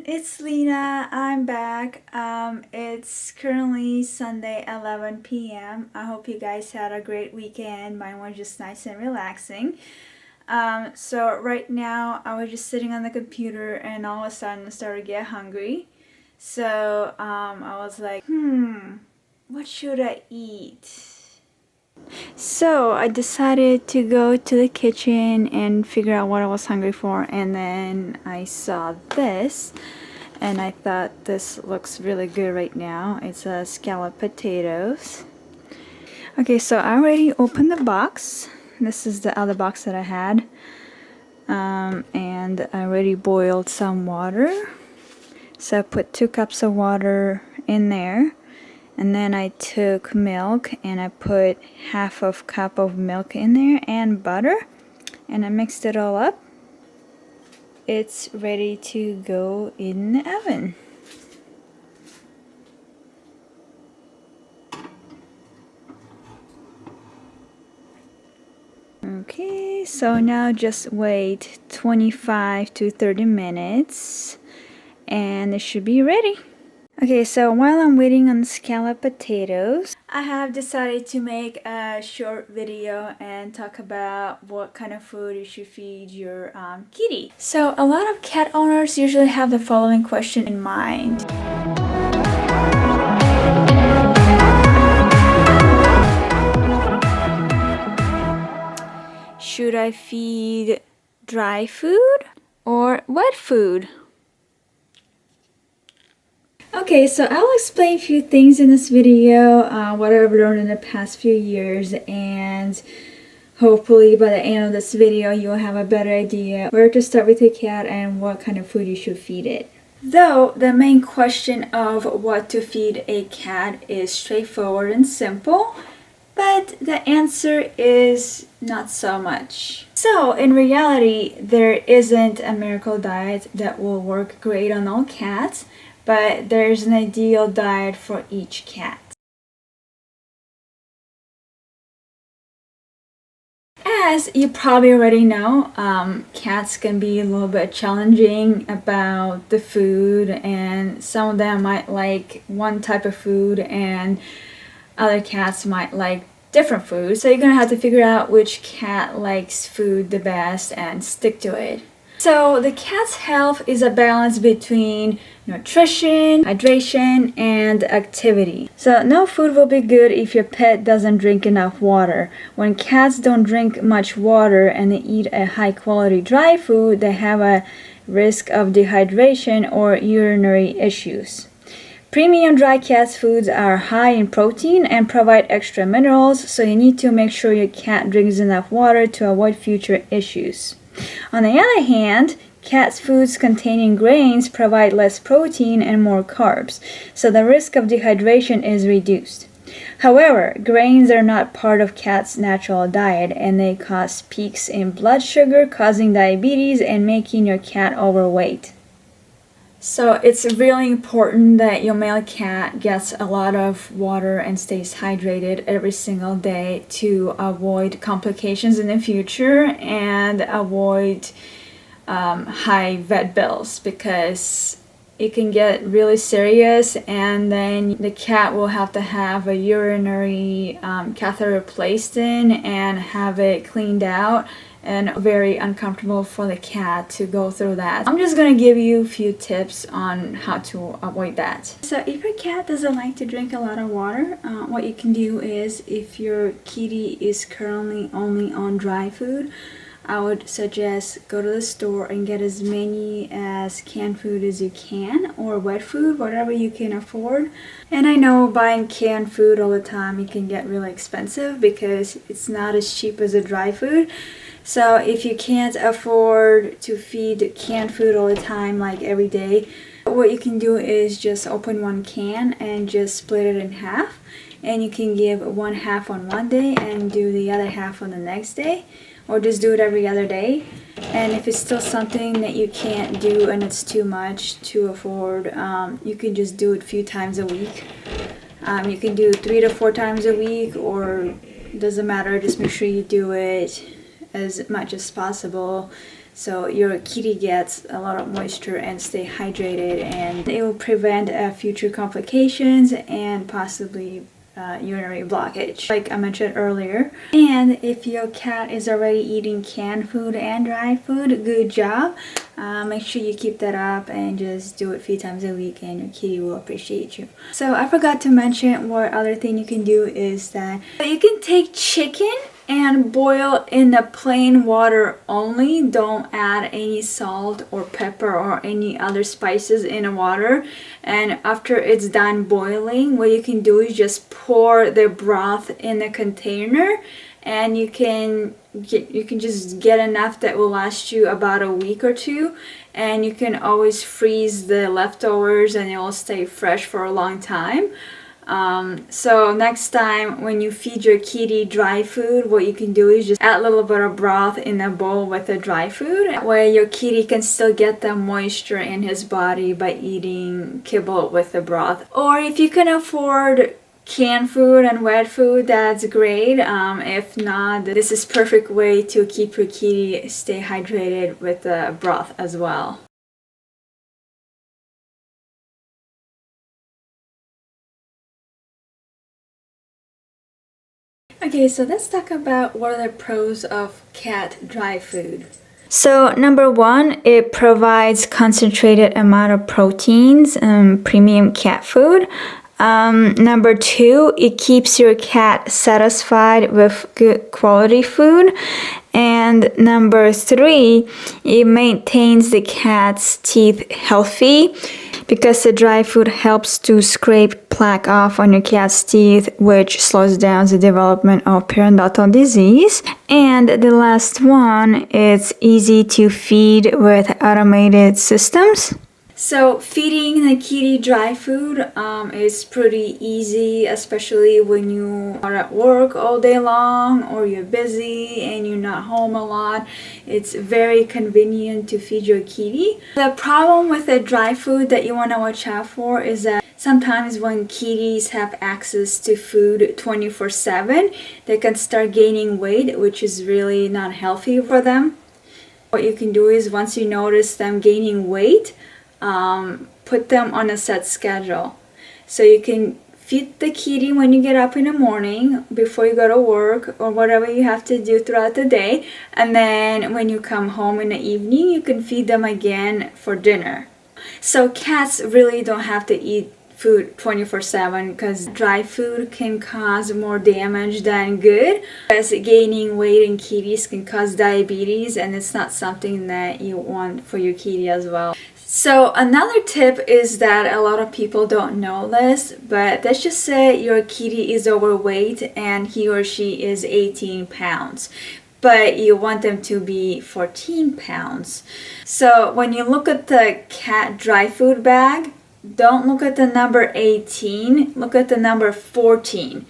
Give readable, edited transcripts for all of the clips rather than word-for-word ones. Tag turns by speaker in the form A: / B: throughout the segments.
A: it's Lena. I'm back. It's currently Sunday 11 p.m. I hope you guys had a great weekend. Mine was just nice and relaxing. So right now I was just sitting on the computer and all of a sudden I started to get hungry. So I was like, what should I eat? So I decided to go to the kitchen and figure out what I was hungry for, and then I saw this and I thought this looks really good right now. It's a scalloped potatoes. Okay, so I already opened the box. This is the other box that I had, and I already boiled some water. So I put 2 cups of water in there. And then I took milk and I put half of cup of milk in there and butter, and I mixed it all up. It's ready to go in the oven. Okay, so now just wait 25 to 30 minutes and it should be ready. Okay, so while I'm waiting on the scalloped potatoes, I have decided to make a short video and talk about what kind of food you should feed your kitty. So a lot of cat owners usually have the following question in mind. Should I feed dry food or wet food? Okay, so I'll explain a few things in this video, what I've learned in the past few years, and hopefully by the end of this video you'll have a better idea where to start with your cat and what kind of food you should feed it. Though the main question of what to feed a cat is straightforward and simple, but the answer is not so much. So in reality, there isn't a miracle diet that will work great on all cats, but there's an ideal diet for each cat. As you probably already know, cats can be a little bit challenging about the food, and some of them might like one type of food and other cats might like different food. So you're gonna have to figure out which cat likes food the best and stick to it. So the cat's health is a balance between nutrition, hydration, and activity. So no food will be good if your pet doesn't drink enough water. When cats don't drink much water and they eat a high quality dry food, they have a risk of dehydration or urinary issues. Premium dry cat's foods are high in protein and provide extra minerals, so you need to make sure your cat drinks enough water to avoid future issues. On the other hand, cat's foods containing grains provide less protein and more carbs, so the risk of dehydration is reduced. However, grains are not part of cat's natural diet, and they cause peaks in blood sugar, causing diabetes and making your cat overweight. So it's really important that your male cat gets a lot of water and stays hydrated every single day to avoid complications in the future and avoid high vet bills, because it can get really serious and then the cat will have to have a urinary catheter placed in and have it cleaned out, and very uncomfortable for the cat to go through that. I'm just gonna give you a few tips on how to avoid that. So if your cat doesn't like to drink a lot of water, what you can do is, if your kitty is currently only on dry food, I would suggest go to the store and get as many as canned food as you can, or wet food, whatever you can afford. And I know buying canned food all the time, it can get really expensive because it's not as cheap as a dry food. So if you can't afford to feed canned food all the time, like every day, what you can do is just open one can and just split it in half. And you can give one half on one day and do the other half on the next day, or just do it every other day. And if it's still something that you can't do and it's too much to afford, you can just do it a few times a week. You can do 3 to 4 times a week, or it doesn't matter, just make sure you do it as much as possible so your kitty gets a lot of moisture and stay hydrated, and it will prevent future complications and possibly urinary blockage, like I mentioned earlier. And if your cat is already eating canned food and dry food, good job. Make sure you keep that up and just do it a few times a week, and your kitty will appreciate you. So I forgot to mention what other thing you can do is that you can take chicken and boil in the plain water only. Don't add any salt or pepper or any other spices in the water. And after it's done boiling, what you can do is just pour the broth in a container, and you can just get enough that will last you about a week or two, and you can always freeze the leftovers and it will stay fresh for a long time. So next time when you feed your kitty dry food, what you can do is just add a little bit of broth in a bowl with the dry food, where your kitty can still get the moisture in his body by eating kibble with the broth. Or if you can afford canned food and wet food, that's great. If not, this is perfect way to keep your kitty stay hydrated with the broth as well. Okay, so let's talk about what are the pros of cat dry food. So number one, it provides concentrated amount of proteins, premium cat food. Number two, it keeps your cat satisfied with good quality food. And number three, it maintains the cat's teeth healthy, because the dry food helps to scrape plaque off on your cat's teeth, which slows down the development of periodontal disease. And the last one, it's easy to feed with automated systems. So feeding the kitty dry food is pretty easy, especially when you are at work all day long or you're busy and you're not home a lot. It's very convenient to feed your kitty. The problem with the dry food that you want to watch out for is that sometimes when kitties have access to food 24/7, they can start gaining weight, which is really not healthy for them. What you can do is, once you notice them gaining weight, put them on a set schedule. So you can feed the kitty when you get up in the morning before you go to work or whatever you have to do throughout the day, and then when you come home in the evening, you can feed them again for dinner. So cats really don't have to eat food 24/7, because dry food can cause more damage than good, as gaining weight in kitties can cause diabetes, and it's not something that you want for your kitty as well. So another tip is that a lot of people don't know this, but let's just say your kitty is overweight and he or she is 18 pounds, but you want them to be 14 pounds. So when you look at the cat dry food bag, don't look at the number 18, look at the number 14.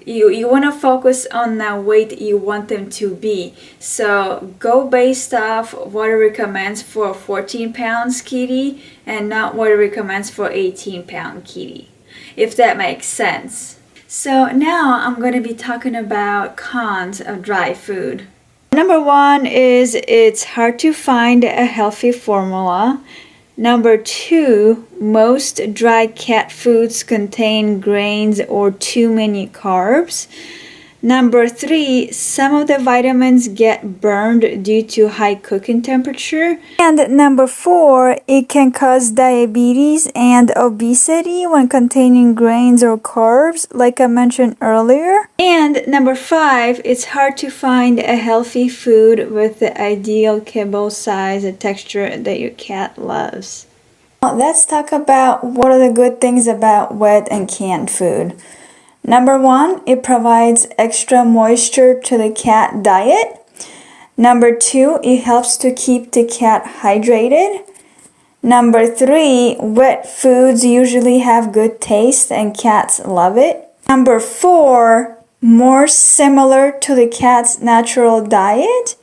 A: You want to focus on the weight you want them to be. So go based off what it recommends for a 14 pounds kitty and not what it recommends for 18 pound kitty, if that makes sense. So now I'm going to be talking about cons of dry food. Number one is it's hard to find a healthy formula. Number two, most dry cat foods contain grains or too many carbs. Number three, some of the vitamins get burned due to high cooking temperature. And number four, it can cause diabetes and obesity when containing grains or carbs, like I mentioned earlier. And number five, it's hard to find a healthy food with the ideal kibble size and texture that your cat loves. Now, let's talk about what are the good things about wet and canned food. Number one, it provides extra moisture to the cat diet. Number two, it helps to keep the cat hydrated. Number three, wet foods usually have good taste and cats love it. Number four, more similar to the cat's natural diet.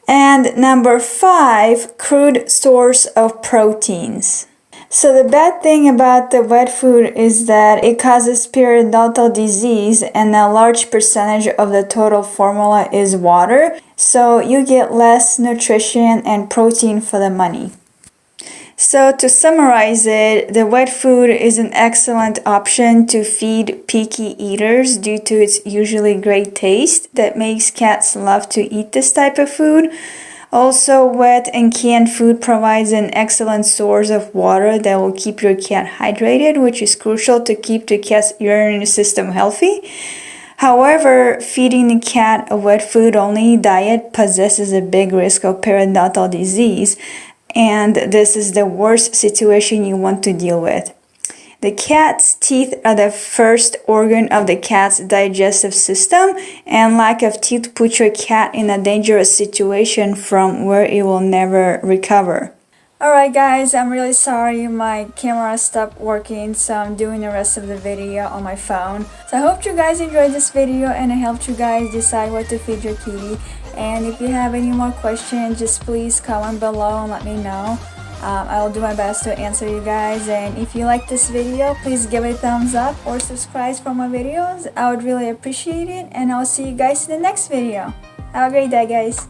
A: And number five, crude source of proteins. So the bad thing about the wet food is that it causes periodontal disease, and a large percentage of the total formula is water, so you get less nutrition and protein for the money. So to summarize it, the wet food is an excellent option to feed picky eaters due to its usually great taste that makes cats love to eat this type of food. Also, wet and canned food provides an excellent source of water that will keep your cat hydrated, which is crucial to keep the cat's urinary system healthy. However, feeding the cat a wet food only diet possesses a big risk of periodontal disease, and this is the worst situation you want to deal with. The cat's teeth are the first organ of the cat's digestive system, and lack of teeth puts your cat in a dangerous situation from where it will never recover. Alright guys, I'm really sorry my camera stopped working, so I'm doing the rest of the video on my phone. So I hope you guys enjoyed this video and it helped you guys decide what to feed your kitty. And if you have any more questions, just please comment below and let me know. I will do my best to answer you guys, and if you like this video, please give it a thumbs up or subscribe for more videos. I would really appreciate it, and I'll see you guys in the next video. Have a great day, guys.